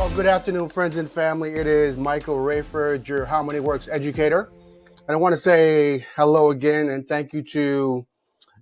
Well, good afternoon, friends and family. It is Michael Rayford, your How Money Works educator. And I want to say hello again and thank you to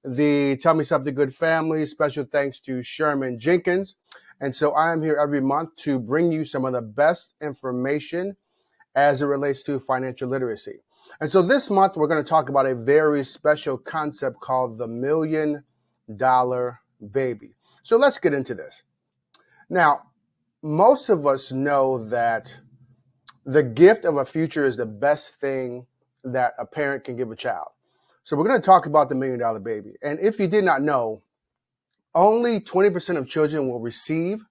the Tell Me Something Good family. Special thanks to Sherman Jenkins. And so I am here every month to bring you some of the best information as it relates to financial literacy. And so this month, we're going to talk about a very special concept called the $1 million baby. So let's get into this. Now, most of us know that the gift of a future is the best thing that a parent can give a child. So we're going to talk about the $1 million baby. And if you did not know, only 20% of children will receive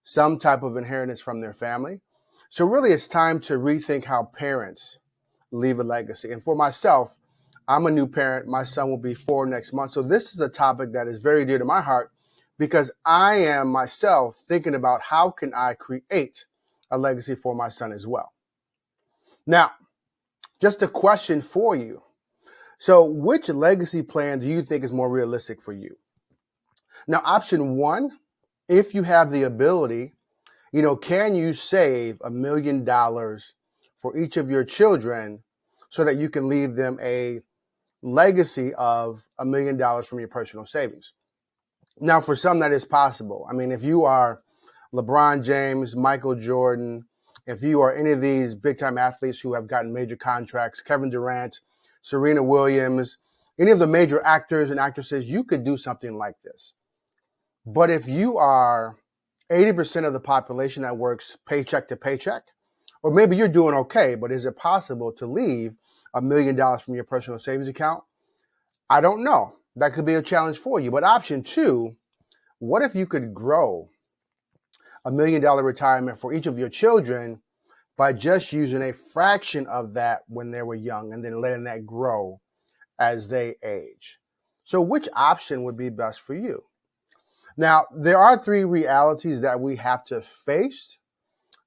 some type of inheritance from their family. So really, it's time to rethink how parents leave a legacy. And for myself, I'm a new parent. My son will be 4 next month. So this is a topic that is very dear to my heart because I am myself thinking about how can I create a legacy for my son as well. Now, just a question for you. So which legacy plan do you think is more realistic for you? Now, option one, if you have the ability, can you save $1 million for each of your children so that you can leave them a legacy of $1 million from your personal savings? Now, for some, that is possible. I mean, if you are LeBron James, Michael Jordan, if you are any of these big-time athletes who have gotten major contracts, Kevin Durant, Serena Williams, any of the major actors and actresses, you could do something like this. But if you are 80% of the population that works paycheck to paycheck, or maybe you're doing okay, but is it possible to leave $1 million from your personal savings account? I don't know. That could be a challenge for you. But option two, what if you could grow $1 million retirement for each of your children by just using a fraction of that when they were young and then letting that grow as they age? So which option would be best for you? Now, there are 3 realities that we have to face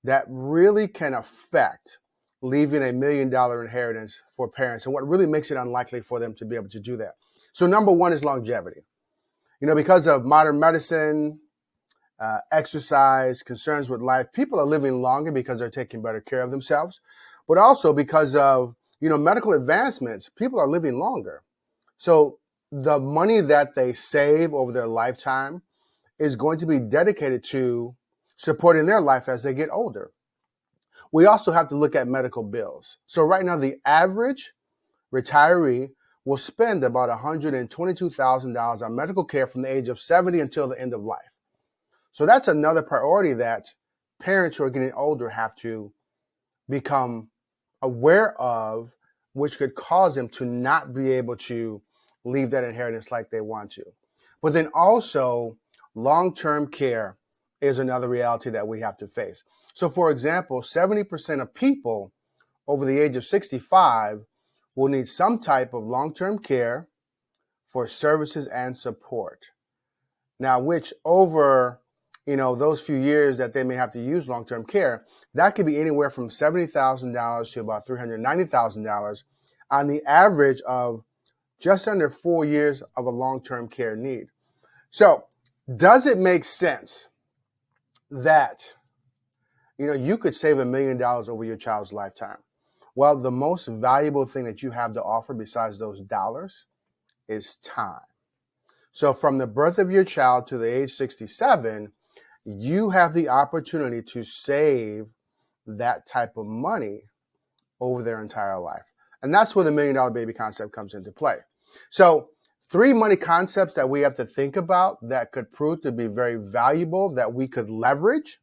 that really can affect leaving $1 million inheritance for parents and what really makes it unlikely for them to be able to do that. So number one is longevity. Because of modern medicine, exercise, concerns with life, people are living longer because they're taking better care of themselves, but also because of, medical advancements, people are living longer. So the money that they save over their lifetime is going to be dedicated to supporting their life as they get older. We also have to look at medical bills. So right now, the average retiree will spend about $122,000 on medical care from the age of 70 until the end of life. So that's another priority that parents who are getting older have to become aware of, which could cause them to not be able to leave that inheritance like they want to. But then also, long-term care is another reality that we have to face. So for example, 70% of people over the age of 65 will need some type of long-term care for services and support. Now, which over those few years that they may have to use long-term care, that could be anywhere from $70,000 to about $390,000 on the average of just under 4 years of a long-term care need. So does it make sense that, you could save $1 million over your child's lifetime? Well, the most valuable thing that you have to offer besides those dollars is time. So from the birth of your child to the age 67, you have the opportunity to save that type of money over their entire life. And that's where the $1 million baby concept comes into play. So 3 money concepts that we have to think about that could prove to be very valuable that we could leverage.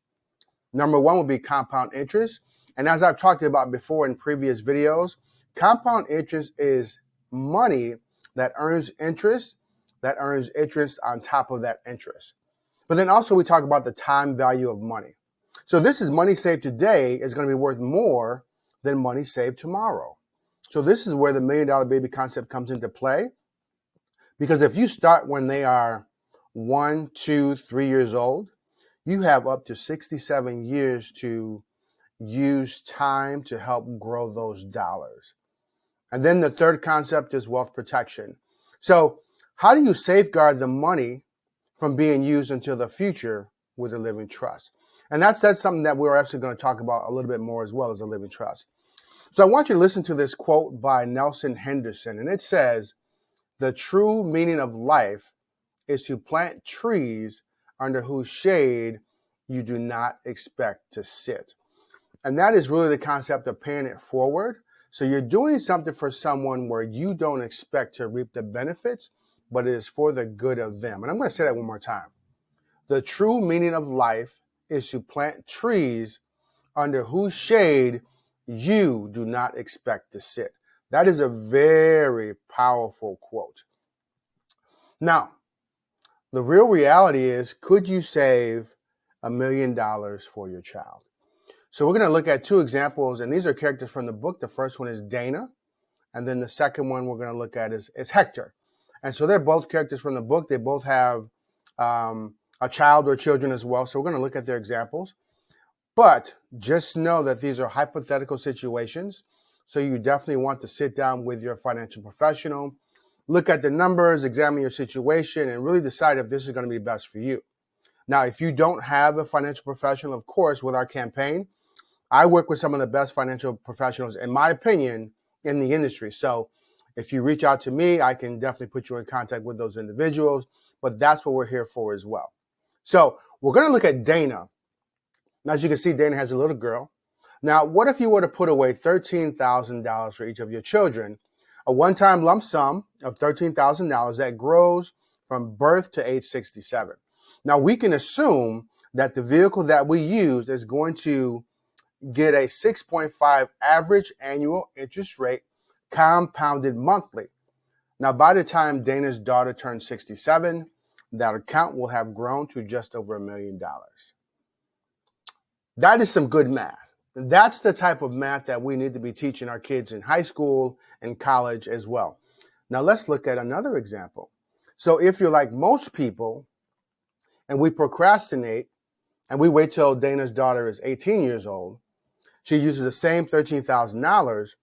Number one would be compound interest. And as I've talked about before in previous videos, compound interest is money that earns interest on top of that interest. But then also we talk about the time value of money. So this is money saved today is going to be worth more than money saved tomorrow. So this is where the $1 million baby concept comes into play. Because if you start when they are 1, 2, 3 years old, you have up to 67 years to use time to help grow those dollars. And then the third concept is wealth protection. So how do you safeguard the money from being used until the future with a living trust? And that's something that we're actually going to talk about a little bit more as well as a living trust. So I want you to listen to this quote by Nelson Henderson, and it says, "The true meaning of life is to plant trees under whose shade you do not expect to sit." And that is really the concept of paying it forward. So you're doing something for someone where you don't expect to reap the benefits, but it is for the good of them. And I'm going to say that one more time. The true meaning of life is to plant trees under whose shade you do not expect to sit. That is a very powerful quote. Now, the real reality is, could you save $1 million for your child? So we're going to look at two examples, and these are characters from the book. The first one is Dana, and then the second one we're going to look at is Hector. And so they're both characters from the book. They both have a child or children as well. So we're going to look at their examples. But just know that these are hypothetical situations. So you definitely want to sit down with your financial professional, look at the numbers, examine your situation, and really decide if this is going to be best for you. Now, if you don't have a financial professional, of course, with our campaign, I work with some of the best financial professionals, in my opinion, in the industry. So if you reach out to me, I can definitely put you in contact with those individuals, but that's what we're here for as well. So we're going to look at Dana. Now, as you can see, Dana has a little girl. Now, what if you were to put away $13,000 for each of your children, a one-time lump sum of $13,000 that grows from birth to age 67? Now, we can assume that the vehicle that we use is going to get a 6.5 average annual interest rate compounded monthly. Now, by the time Dana's daughter turns 67, that account will have grown to just over $1 million. That is some good math. That's the type of math that we need to be teaching our kids in high school and college as well. Now, let's look at another example. So if you're like most people and we procrastinate and we wait till Dana's daughter is 18 years old, she uses the same $13,000.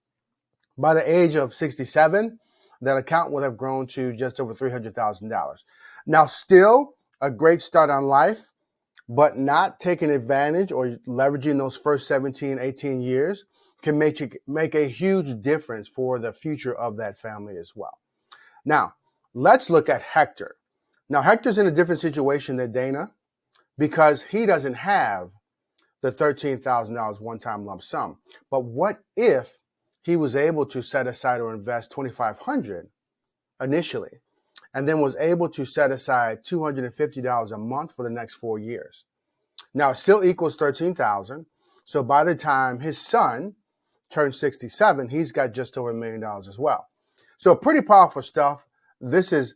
By the age of 67, that account will have grown to just over $300,000. Now, still a great start on life, but not taking advantage or leveraging those first 17, 18 years can make a huge difference for the future of that family as well. Now, let's look at Hector. Now, Hector's in a different situation than Dana because he doesn't have the $13,000 one-time lump sum. But what if he was able to set aside or invest $2,500 initially, and then was able to set aside $250 a month for the next 4 years? Now, it still equals $13,000. So by the time his son turns 67, he's got just over $1 million as well. So pretty powerful stuff. This is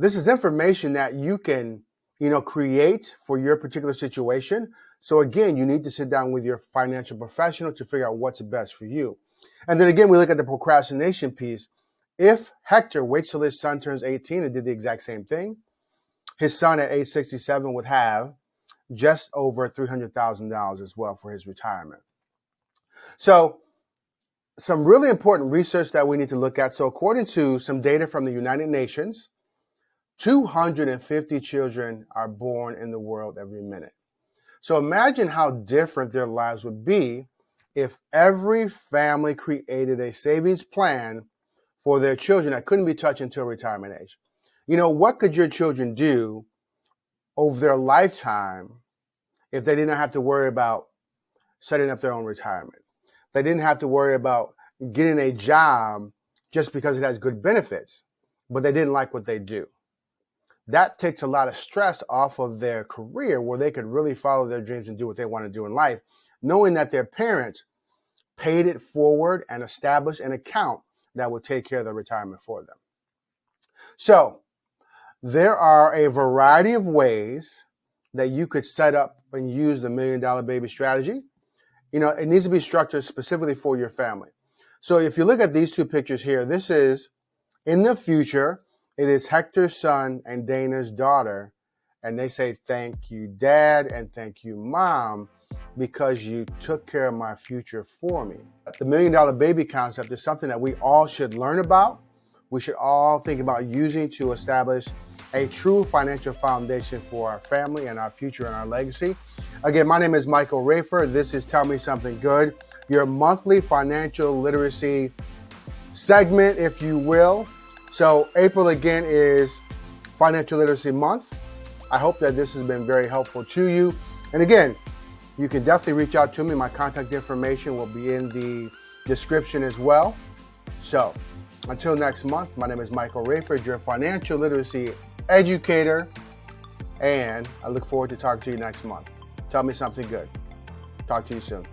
information that you can, create for your particular situation. So again, you need to sit down with your financial professional to figure out what's best for you. And then again, we look at the procrastination piece. If Hector waits till his son turns 18 and did the exact same thing, his son at age 67 would have just over $300,000 as well for his retirement. So some really important research that we need to look at. So according to some data from the United Nations, 250 children are born in the world every minute. So imagine how different their lives would be if every family created a savings plan for their children that couldn't be touched until retirement age. What could your children do over their lifetime if they didn't have to worry about setting up their own retirement? They didn't have to worry about getting a job just because it has good benefits, but they didn't like what they do. That takes a lot of stress off of their career where they could really follow their dreams and do what they want to do in life, knowing that their parents paid it forward and established an account that would take care of their retirement for them. So there are a variety of ways that you could set up and use the $1 Million Baby strategy. It needs to be structured specifically for your family. So if you look at these two pictures here, this is in the future. It is Hector's son and Dana's daughter, and they say, "Thank you, Dad, and thank you, Mom, because you took care of my future for me." The $1 Million Baby concept is something that we all should learn about. We should all think about using to establish a true financial foundation for our family and our future and our legacy. Again, my name is Michael Rayford. This is Tell Me Something Good, your monthly financial literacy segment, if you will. So April again is Financial Literacy Month. I hope that this has been very helpful to you. And again, you can definitely reach out to me. My contact information will be in the description as well. So until next month, my name is Michael Rayford, your financial literacy educator, and I look forward to talking to you next month. Tell me something good. Talk to you soon.